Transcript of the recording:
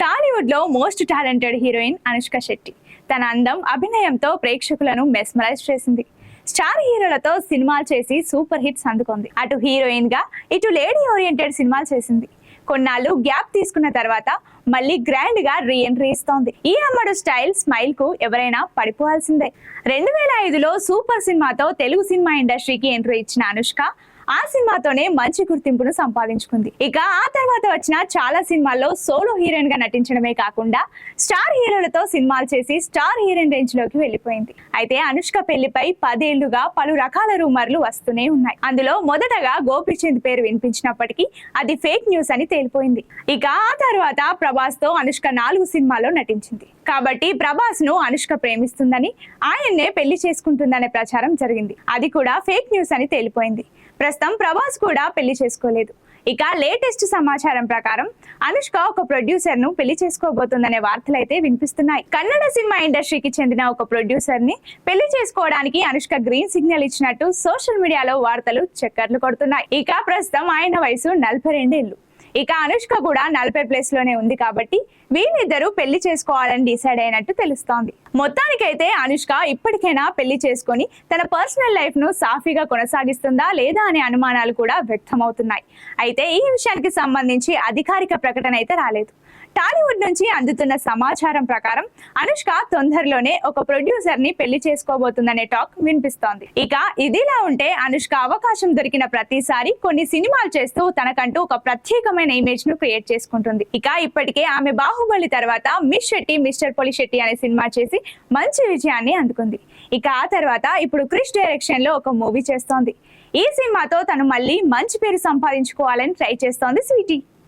టాలీవుడ్ లో most talented heroine Anushka Shetty తన అందం అభినయంతో ప్రేక్షకులను మెస్మరైజ్ చేసింది. స్టార్ హీరోలతో సినిమాలు చేసి సూపర్ హిట్స్ అందుకుంది. అటు హీరోయిన్ గా ఇటు లేడీ ఓరియంటెడ్ సినిమాలు చేసింది. కొన్నాళ్ళు గ్యాప్ తీసుకున్న తర్వాత మళ్ళీ గ్రాండ్ గా రీ ఎంట్రీ ఇస్తోంది. ఈ అమ్మడు స్టైల్ స్మైల్ కు ఎవరైనా పడిపోవాల్సిందే. 2005లో సూపర్ సినిమాతో తెలుగు సినిమా ఇండస్ట్రీకి ఎంట్రీ ఇచ్చిన అనుష్క ఆ సినిమాతోనే మంచి గుర్తింపును సంపాదించుకుంది. ఇక ఆ తర్వాత వచ్చిన చాలా సినిమాల్లో సోలో హీరోయిన్ గా నటించడమే కాకుండా స్టార్ హీరోలతో సినిమాలు చేసి స్టార్ హీరోయిన్ రేంజ్ లోకి వెళ్లిపోయింది. అయితే అనుష్క పెళ్లిపై 10 ఏళ్లుగా పలు రకాల రూమర్లు వస్తూనే ఉన్నాయి. అందులో మొదటగా గోపీచంద్ పేరు వినిపించినప్పటికీ అది ఫేక్ న్యూస్ అని తేలిపోయింది. ఇక ఆ తర్వాత ప్రభాస్ తో అనుష్క 4 సినిమాల్లో నటించింది. కాబట్టి ప్రభాస్ ను అనుష్క ప్రేమిస్తుందని, ఆయన్నే పెళ్లి చేసుకుంటుందనే ప్రచారం జరిగింది. అది కూడా ఫేక్ న్యూస్ అని తేలిపోయింది. ప్రస్తుతం ప్రభాస్ కూడా పెళ్లి చేసుకోలేదు. ఇక లేటెస్ట్ సమాచారం ప్రకారం అనుష్క ఒక ప్రొడ్యూసర్ ను పెళ్లి చేసుకోబోతుందనే వార్తలు అయితే వినిపిస్తున్నాయి. కన్నడ సినిమా ఇండస్ట్రీకి చెందిన ఒక ప్రొడ్యూసర్ ని పెళ్లి చేసుకోవడానికి అనుష్క గ్రీన్ సిగ్నల్ ఇచ్చినట్టు సోషల్ మీడియాలో వార్తలు చక్కర్లు కొడుతున్నాయి. ఇక ప్రస్తుతం ఆయన వయసు 42 ఏళ్లు. ఇక అనుష్క కూడా 40+ లోనే ఉంది. కాబట్టి వీళ్ళిద్దరూ పెళ్లి చేసుకోవాలని డిసైడ్ అయినట్టు తెలుస్తోంది. మొత్తానికైతే అనుష్క ఇప్పటికైనా పెళ్లి చేసుకొని తన పర్సనల్ లైఫ్ ను సాఫీగా కొనసాగిస్తుందా లేదా అనే అనుమానాలు కూడా వ్యక్తమవుతున్నాయి. అయితే ఈ విషయానికి సంబంధించి అధికారిక ప్రకటన అయితే రాలేదు. టాలీవుడ్ నుంచి అందుతున్న సమాచారం ప్రకారం అనుష్క తొందరలోనే ఒక ప్రొడ్యూసర్ ని పెళ్లి చేసుకోబోతుందనే టాక్ వినిపిస్తోంది. ఇక ఇదిలా ఉంటే అనుష్క అవకాశం దొరికిన ప్రతిసారి కొన్ని సినిమాలు చేస్తూ తనకంటూ ఒక ప్రత్యేకమైన ఇమేజ్ ను క్రియేట్ చేసుకుంటుంది. ఇక ఇప్పటికే ఆమె బాహుబలి తర్వాత మిస్ శెట్టి మిస్టర్ పొలిశెట్టి అనే సినిమా చేసి మంచి విజయాన్ని అందుకుంది. ఇక ఆ తర్వాత ఇప్పుడు క్రిష్ డైరెక్షన్ లో ఒక మూవీ చేస్తోంది. ఈ సినిమాతో తను మళ్ళీ మంచి పేరు సంపాదించుకోవాలని ట్రై చేస్తోంది స్వీటీ.